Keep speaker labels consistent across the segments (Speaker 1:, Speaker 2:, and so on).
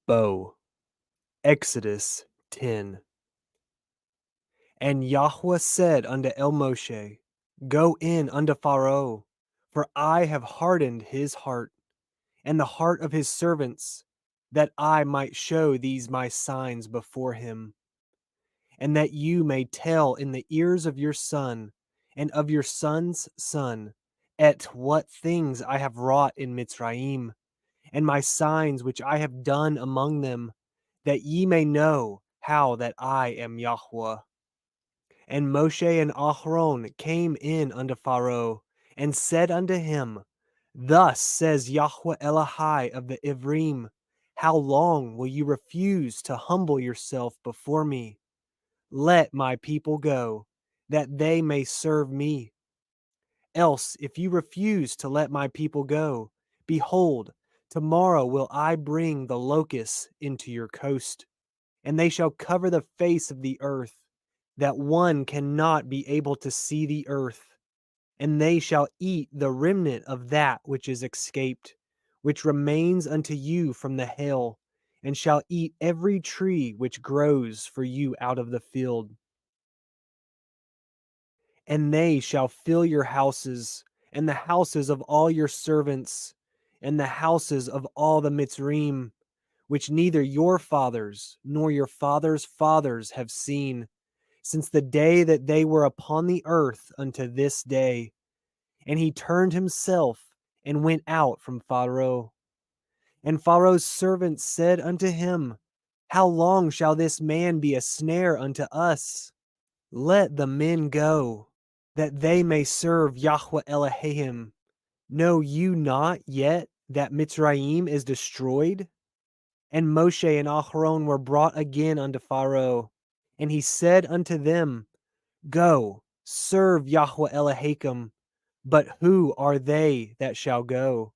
Speaker 1: Bow. Exodus 10. And Yahuah said unto Moshe, Go in unto Pharaoh, for I have hardened his heart, and the heart of his servants, that I might show these my signs before him, and that you may tell in the ears of your son, and of your son's son, at what things I have wrought in Mitzrayim, and my signs which I have done among them, that ye may know how that I am Yahuah. And Moshe and Aharon came in unto Pharaoh, and said unto him, Thus says Yahuah Elohai of the Ivrim, How long will you refuse to humble yourself before me? Let my people go, that they may serve me. Else, if you refuse to let my people go, behold, tomorrow will I bring the locusts into your coast, and they shall cover the face of the earth, that one cannot be able to see the earth. And they shall eat the remnant of that which is escaped, which remains unto you from the hail, and shall eat every tree which grows for you out of the field. And they shall fill your houses, and the houses of all your servants, and the houses of all the Mitzrim, which neither your fathers nor your fathers' fathers have seen, since the day that they were upon the earth unto this day. And he turned himself and went out from Pharaoh. And Pharaoh's servants said unto him, How long shall this man be a snare unto us? Let the men go, that they may serve Yahuah Elohim. Know you not yet that Mitzrayim is destroyed? And Moshe and Aharon were brought again unto Pharaoh. And he said unto them, Go, serve Yahuah Elohim. But who are they that shall go?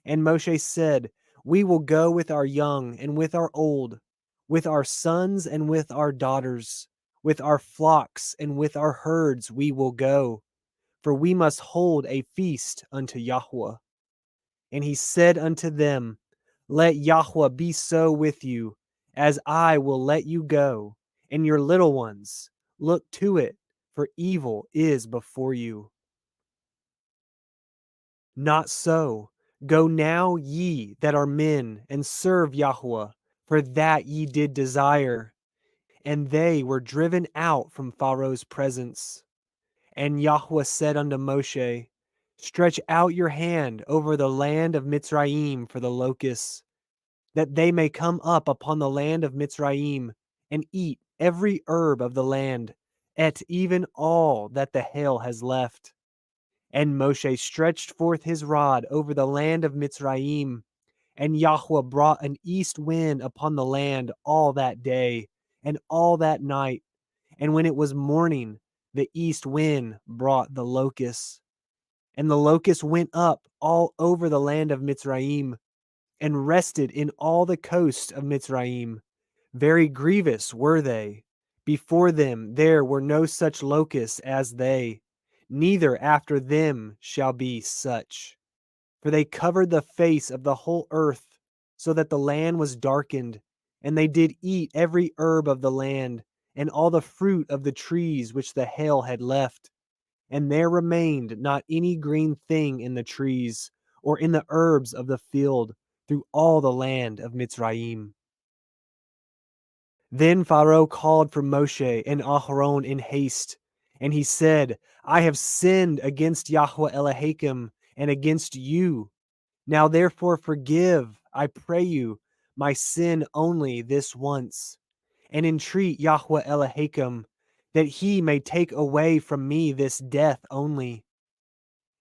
Speaker 1: And Moshe said, We will go with our young and with our old, with our sons and with our daughters, with our flocks and with our herds we will go, for we must hold a feast unto Yahuah. And he said unto them, Let Yahuah be so with you, as I will let you go, and your little ones. Look to it, for evil is before you. Not so. Go now, ye that are men, and serve Yahuah, for that ye did desire. And they were driven out from Pharaoh's presence. And Yahuah said unto Moshe, Stretch out your hand over the land of Mitzrayim for the locusts, that they may come up upon the land of Mitzrayim, and eat every herb of the land, et even all that the hail has left. And Moshe stretched forth his rod over the land of Mitzrayim, and Yahuah brought an east wind upon the land all that day and all that night. And when it was morning, the east wind brought the locusts. And the locusts went up all over the land of Mitzrayim, and rested in all the coast of Mitzrayim. Very grievous were they. Before them there were no such locusts as they, neither after them shall be such. For they covered the face of the whole earth, so that the land was darkened, and they did eat every herb of the land, and all the fruit of the trees which the hail had left. And there remained not any green thing in the trees, or in the herbs of the field, through all the land of Mitzrayim. Then Pharaoh called for Moshe and Aharon in haste, and he said, I have sinned against Yahuah Elohim and against you. Now therefore forgive, I pray you, my sin only this once, and entreat Yahuah Elohim, that he may take away from me this death only.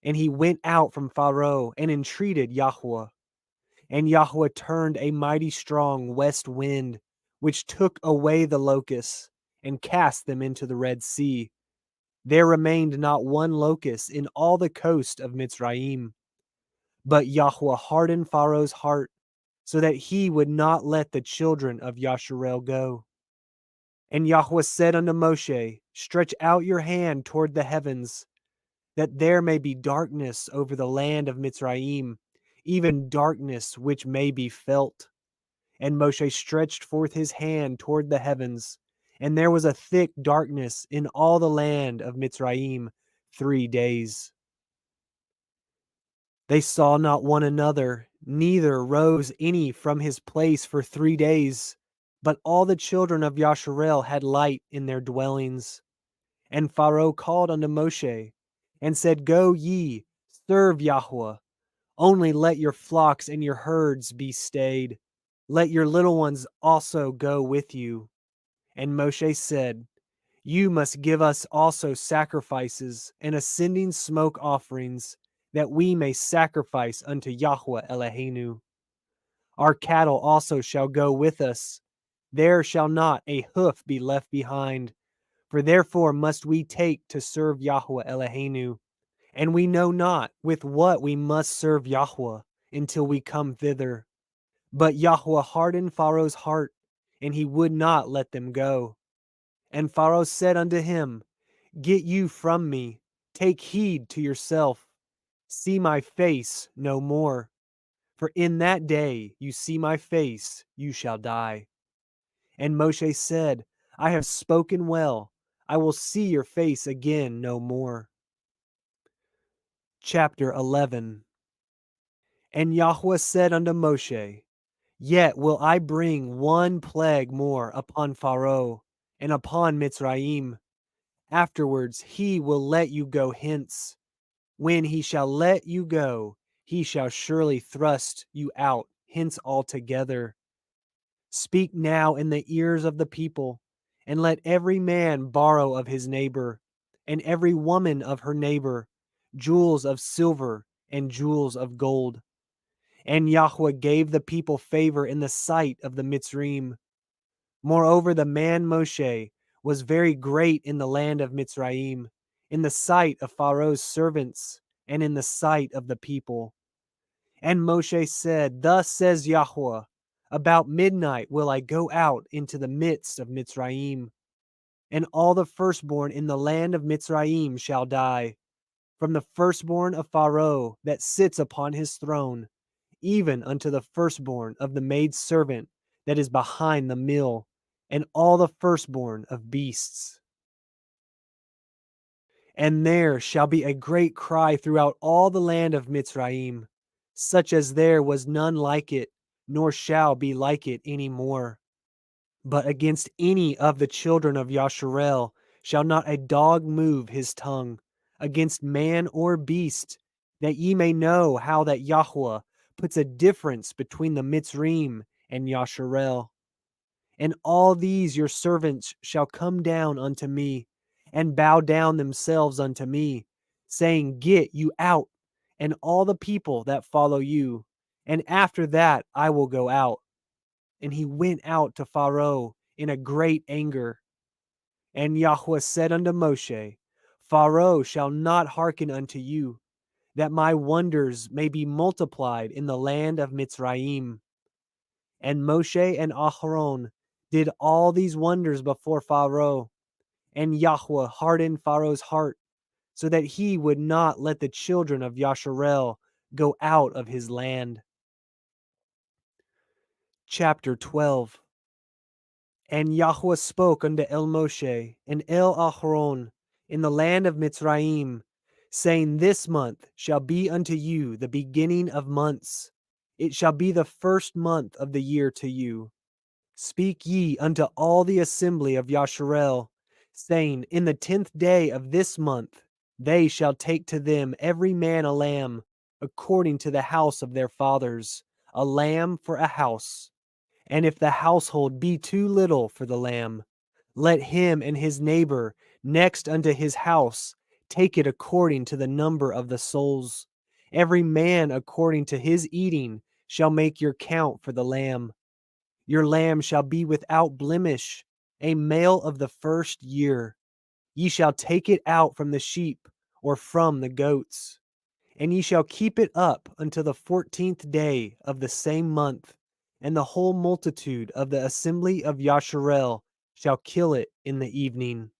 Speaker 1: And he went out from Pharaoh and entreated Yahuah. And Yahuah turned a mighty strong west wind, which took away the locusts, and cast them into the Red Sea. There remained not one locust in all the coast of Mitzrayim. But Yahuah hardened Pharaoh's heart, so that he would not let the children of Yasharel go. And Yahuah said unto Moshe, Stretch out your hand toward the heavens, that there may be darkness over the land of Mitzrayim, even darkness which may be felt. And Moshe stretched forth his hand toward the heavens, and there was a thick darkness in all the land of Mitzrayim 3 days. They saw not one another, neither rose any from his place for 3 days. But all the children of Yasharel had light in their dwellings. And Pharaoh called unto Moshe, and said, Go ye, serve Yahuah. Only let your flocks and your herds be stayed. Let your little ones also go with you. And Moshe said, You must give us also sacrifices and ascending smoke offerings, that we may sacrifice unto Yahuah Eloheinu. Our cattle also shall go with us. There shall not a hoof be left behind. For therefore must we take to serve Yahuah Eloheinu. And we know not with what we must serve Yahuah until we come thither. But Yahuah hardened Pharaoh's heart, and he would not let them go. And Pharaoh said unto him, Get you from me, take heed to yourself, see my face no more. For in that day you see my face, you shall die. And Moshe said, I have spoken well, I will see your face again no more. Chapter 11. And Yahuah said unto Moshe, Yet will I bring one plague more upon Pharaoh and upon Mitzrayim. Afterwards he will let you go hence. When he shall let you go, he shall surely thrust you out hence altogether. Speak now in the ears of the people, and let every man borrow of his neighbor, and every woman of her neighbor, jewels of silver and jewels of gold. And Yahuah gave the people favor in the sight of the Mitzrayim. Moreover, the man Moshe was very great in the land of Mitzrayim, in the sight of Pharaoh's servants, and in the sight of the people. And Moshe said, Thus says Yahuah, about midnight will I go out into the midst of Mitzrayim, and all the firstborn in the land of Mitzrayim shall die, from the firstborn of Pharaoh that sits upon his throne, even unto the firstborn of the maidservant that is behind the mill, and all the firstborn of beasts. And there shall be a great cry throughout all the land of Mitzrayim, such as there was none like it, nor shall be like it any more. But against any of the children of Yasharel shall not a dog move his tongue, against man or beast, that ye may know how that Yahuah puts a difference between the Mitzrayim and Yasharel. And all these your servants shall come down unto me, and bow down themselves unto me, saying, Get you out, and all the people that follow you, and after that I will go out. And he went out to Pharaoh in a great anger. And Yahuah said unto Moshe, Pharaoh shall not hearken unto you, that my wonders may be multiplied in the land of Mitzrayim. And Moshe and Aharon did all these wonders before Pharaoh, and Yahuah hardened Pharaoh's heart, so that he would not let the children of Yasharel go out of his land. Chapter 12. And Yahuah spoke unto El Moshe and El Aharon in the land of Mitzrayim, saying, This month shall be unto you the beginning of months. It shall be the first month of the year to you. Speak ye unto all the assembly of Yasharel, saying, In the 10th day of this month they shall take to them every man a lamb, according to the house of their fathers, a lamb for a house. And if the household be too little for the lamb, let him and his neighbor next unto his house take it according to the number of the souls. Every man according to his eating shall make your count for the lamb. Your lamb shall be without blemish, a male of the first year. Ye shall take it out from the sheep or from the goats. And ye shall keep it up until the 14th day of the same month, and the whole multitude of the assembly of Yasharel shall kill it in the evening.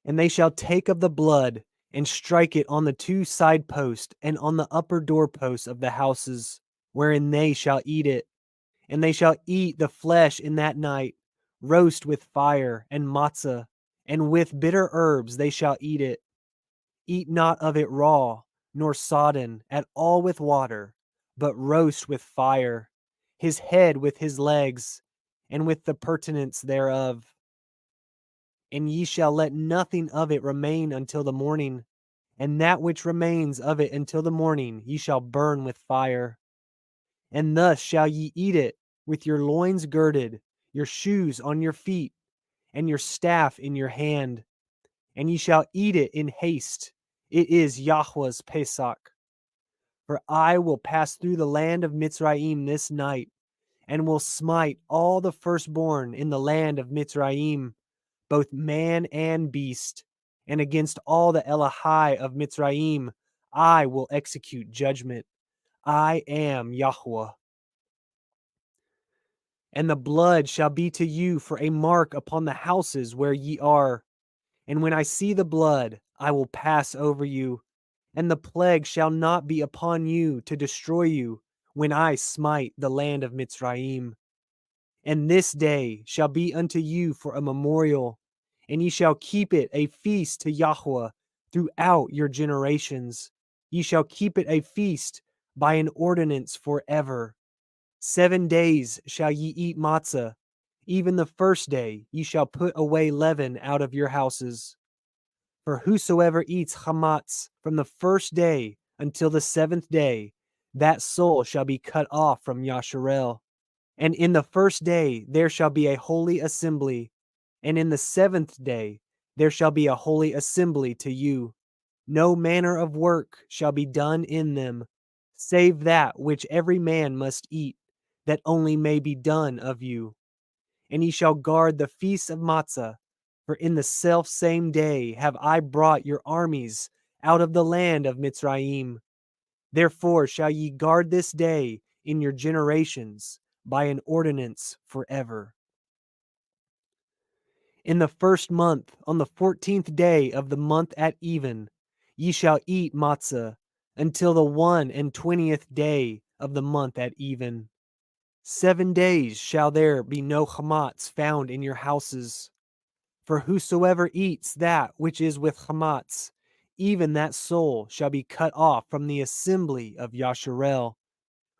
Speaker 1: And they shall take of the blood, and strike it on the 2 side posts, and on the upper doorposts of the houses, wherein they shall eat it. And they shall eat the flesh in that night, roast with fire and matzah, and with bitter herbs they shall eat it. Eat not of it raw, nor sodden at all with water, but roast with fire, his head with his legs, and with the purtenance thereof. And ye shall let nothing of it remain until the morning, and that which remains of it until the morning ye shall burn with fire. And thus shall ye eat it, with your loins girded, your shoes on your feet, and your staff in your hand. And ye shall eat it in haste. It is Yahuah's Pesach. For I will pass through the land of Mitzrayim this night, and will smite all the firstborn in the land of Mitzrayim, both man and beast. And against all the Elahai of Mitzrayim I will execute judgment. I am Yahuah. And the blood shall be to you for a mark upon the houses where ye are. And when I see the blood, I will pass over you, and the plague shall not be upon you to destroy you when I smite the land of Mitzrayim. And this day shall be unto you for a memorial, and ye shall keep it a feast to Yahuah throughout your generations. Ye shall keep it a feast by an ordinance forever. 7 days shall ye eat matzah. Even the first day ye shall put away leaven out of your houses. For whosoever eats chametz from the first day until the 7th day, that soul shall be cut off from Yasharel. And in the first day there shall be a holy assembly, and in the 7th day there shall be a holy assembly to you. No manner of work shall be done in them, save that which every man must eat, that only may be done of you. And ye shall guard the feast of matzah, for in the selfsame day have I brought your armies out of the land of Mitzrayim. Therefore shall ye guard this day in your generations by an ordinance forever. In the first month, on the 14th day of the month at even, ye shall eat matzah until the 21st day of the month at even. 7 days shall there be no chametz found in your houses. For whosoever eats that which is with chametz, even that soul shall be cut off from the assembly of Yasharel,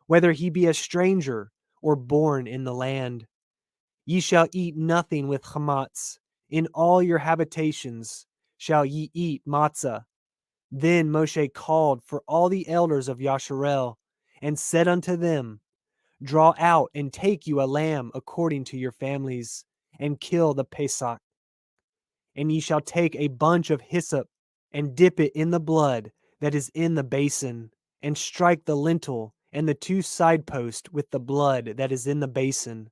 Speaker 1: whether he be a stranger or born in the land. Ye shall eat nothing with chametz. In all your habitations shall ye eat matzah. Then Moshe called for all the elders of Yasharel, and said unto them, Draw out and take you a lamb according to your families, and kill the Pesach. And ye shall take a bunch of hyssop, and dip it in the blood that is in the basin, and strike the lintel and the 2 side posts with the blood that is in the basin.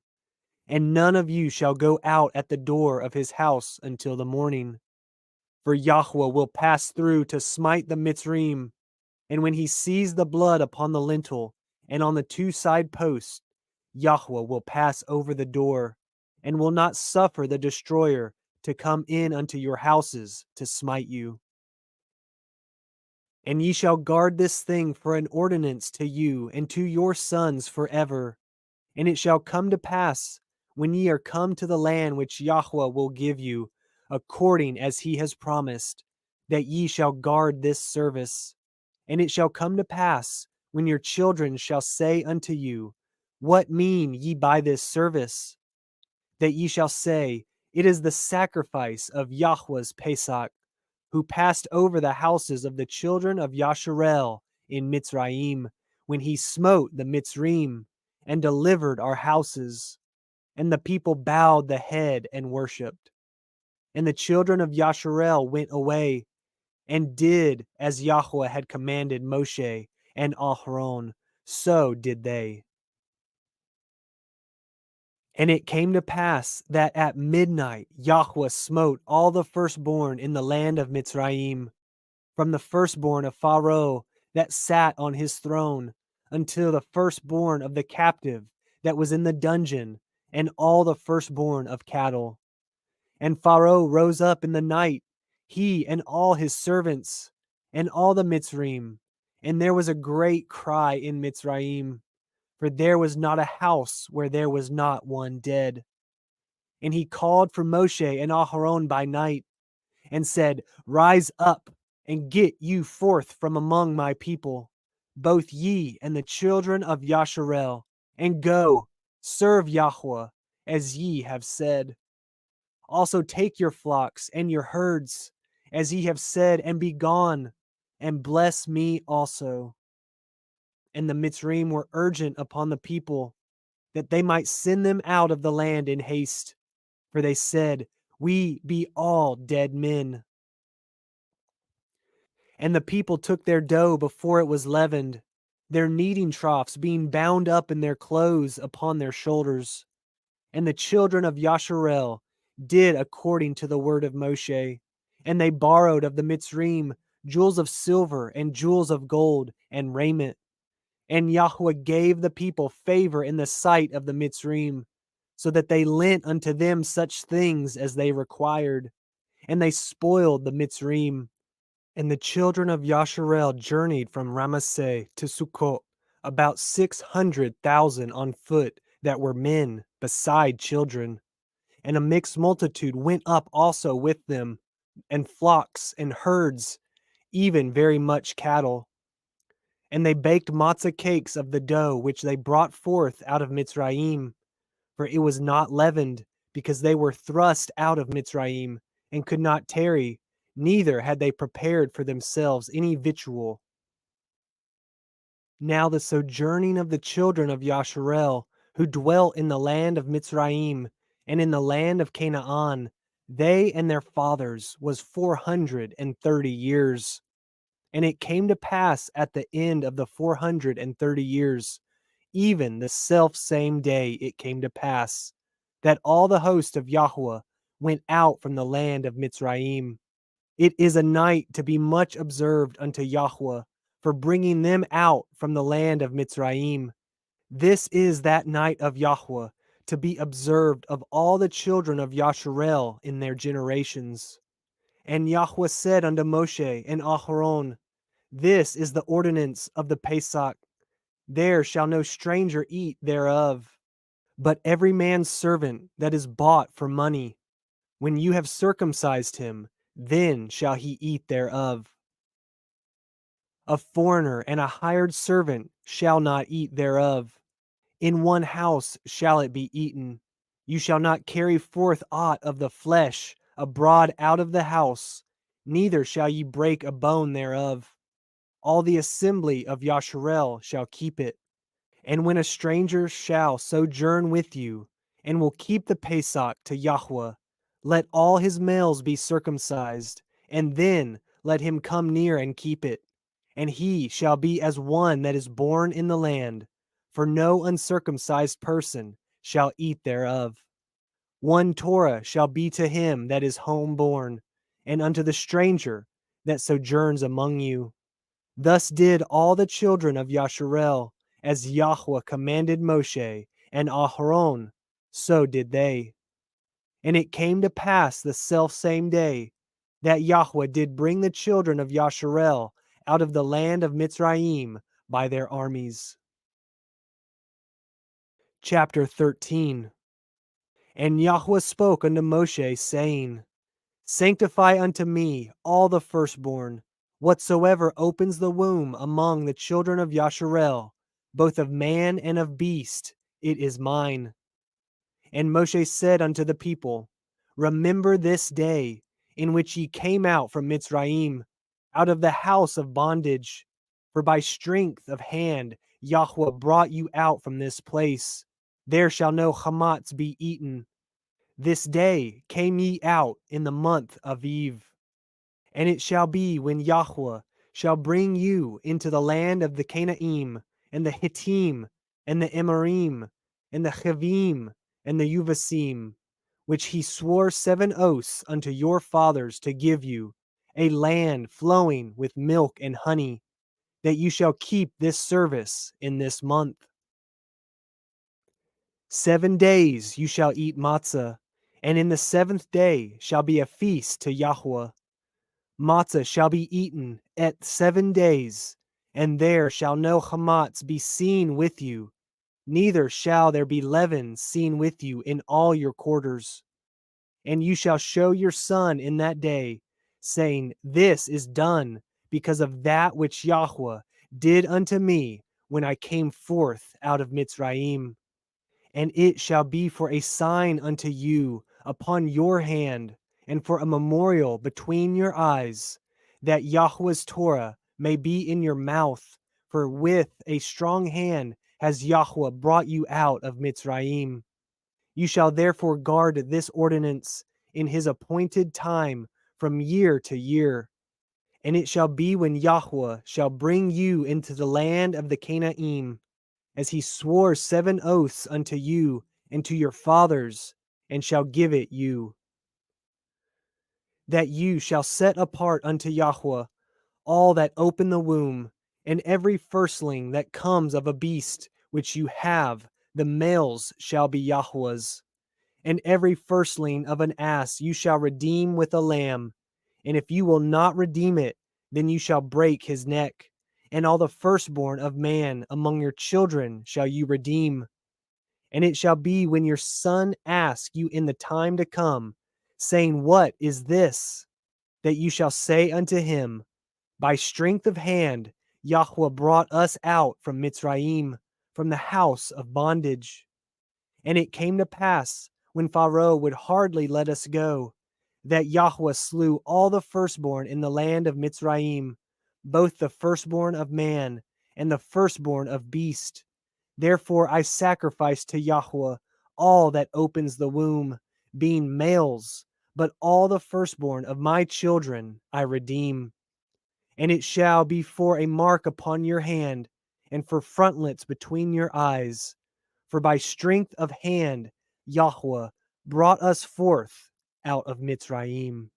Speaker 1: And none of you shall go out at the door of his house until the morning. For Yahuah will pass through to smite the Mitzrayim, and when he sees the blood upon the lintel and on the 2 side posts, Yahuah will pass over the door, and will not suffer the destroyer to come in unto your houses to smite you. And ye shall guard this thing for an ordinance to you and to your sons forever. And it shall come to pass, when ye are come to the land which Yahuah will give you, according as he has promised, that ye shall guard this service. And it shall come to pass, when your children shall say unto you, What mean ye by this service? That ye shall say, It is the sacrifice of Yahuah's Pesach, who passed over the houses of the children of Yasharel in Mitzrayim, when he smote the Mitzrayim, and delivered our houses. And the people bowed the head and worshipped. And the children of Yasharel went away, and did as Yahuah had commanded Moshe and Aharon, so did they. And it came to pass that at midnight Yahuah smote all the firstborn in the land of Mitzrayim, from the firstborn of Pharaoh that sat on his throne, until the firstborn of the captive that was in the dungeon, and all the firstborn of cattle. And Pharaoh rose up in the night, he and all his servants, and all the Mitzrayim, and there was a great cry in Mitzrayim, for there was not a house where there was not one dead. And he called for Moshe and Aharon by night, and said, Rise up, and get you forth from among my people, both ye and the children of Yasharel, and go, serve Yahuah, as ye have said. Also take your flocks and your herds, as ye have said, and be gone, and bless me also. And the Mitzrayim were urgent upon the people, that they might send them out of the land in haste. For they said, We be all dead men. And the people took their dough before it was leavened, their kneading troughs being bound up in their clothes upon their shoulders. And the children of Yasharel did according to the word of Moshe. And they borrowed of the Mitzrayim jewels of silver and jewels of gold and raiment. And Yahuah gave the people favor in the sight of the Mitzrayim, so that they lent unto them such things as they required. And they spoiled the Mitzrayim. And the children of Yasharel journeyed from Ramaseh to Sukkot, about 600,000 on foot that were men, beside children. And a mixed multitude went up also with them, and flocks and herds, even very much cattle. And they baked matzah cakes of the dough which they brought forth out of Mitzrayim, for it was not leavened, because they were thrust out of Mitzrayim, and could not tarry, neither had they prepared for themselves any victual. Now the sojourning of the children of Yasharel, who dwelt in the land of Mitzrayim, and in the land of Canaan, they and their fathers was 430 years. And it came to pass at the end of the 430 years, even the selfsame day it came to pass, that all the host of Yahuah went out from the land of Mitzrayim. It is a night to be much observed unto Yahuah, for bringing them out from the land of Mitzrayim. This is that night of Yahuah, to be observed of all the children of Yasharel in their generations. And Yahuah said unto Moshe and Aharon, This is the ordinance of the Pesach. There shall no stranger eat thereof, but every man's servant that is bought for money. When you have circumcised him, then shall he eat thereof. A foreigner and a hired servant shall not eat thereof. In one house shall it be eaten. You shall not carry forth aught of the flesh abroad out of the house, neither shall ye break a bone thereof. All the assembly of Yasharel shall keep it. And when a stranger shall sojourn with you, and will keep the Pesach to Yahuah, let all his males be circumcised, and then let him come near and keep it. And he shall be as one that is born in the land, for no uncircumcised person shall eat thereof. One Torah shall be to him that is home-born, and unto the stranger that sojourns among you. Thus did all the children of Yasharel, as Yahuah commanded Moshe and Aharon, so did they. And it came to pass the selfsame day that Yahuah did bring the children of Yasharel out of the land of Mitzrayim by their armies. Chapter 13. And Yahuah spoke unto Moshe, saying, Sanctify unto me all the firstborn, whatsoever opens the womb among the children of Yasharel, both of man and of beast, it is mine. And Moshe said unto the people, Remember this day, in which ye came out from Mitzrayim, out of the house of bondage. For by strength of hand Yahuah brought you out from this place. There shall no chametz be eaten. This day came ye out in the month of Aviv. And it shall be when Yahuah shall bring you into the land of the Canaim, and the Hittim, and the Amorim, and the Chivim, and the Yuvasim, which he swore 7 oaths unto your fathers to give you, a land flowing with milk and honey, that you shall keep this service in this month. 7 days you shall eat matzah, and in the 7th day shall be a feast to Yahuah. Matzah shall be eaten at 7 days, and there shall no chametz be seen with you. neither shall there be leaven seen with you in all your quarters. And you shall show your son in that day, saying, This is done because of that which Yahuah did unto me when I came forth out of Mitzrayim. And it shall be for a sign unto you upon your hand, and for a memorial between your eyes, that Yahuah's Torah may be in your mouth. For with a strong hand has Yahuah brought you out of Mitzrayim. You shall therefore guard this ordinance in his appointed time from year to year. And it shall be when Yahuah shall bring you into the land of the Canaanim, as he swore 7 oaths unto you and to your fathers, and shall give it you, that you shall set apart unto Yahuah all that open the womb, and every firstling that comes of a beast which you have, the males shall be Yahuah's. And every firstling of an ass you shall redeem with a lamb. And if you will not redeem it, then you shall break his neck. And all the firstborn of man among your children shall you redeem. And it shall be when your son ask you in the time to come, saying, What is this? That you shall say unto him, By strength of hand Yahuah brought us out from Mitzrayim, from the house of bondage. And it came to pass, when Pharaoh would hardly let us go, that Yahuah slew all the firstborn in the land of Mitzrayim, both the firstborn of man and the firstborn of beast. Therefore I sacrifice to Yahuah all that opens the womb, being males, but all the firstborn of my children I redeem. And it shall be for a mark upon your hand, and for frontlets between your eyes. For by strength of hand Yahuah brought us forth out of Mitzrayim.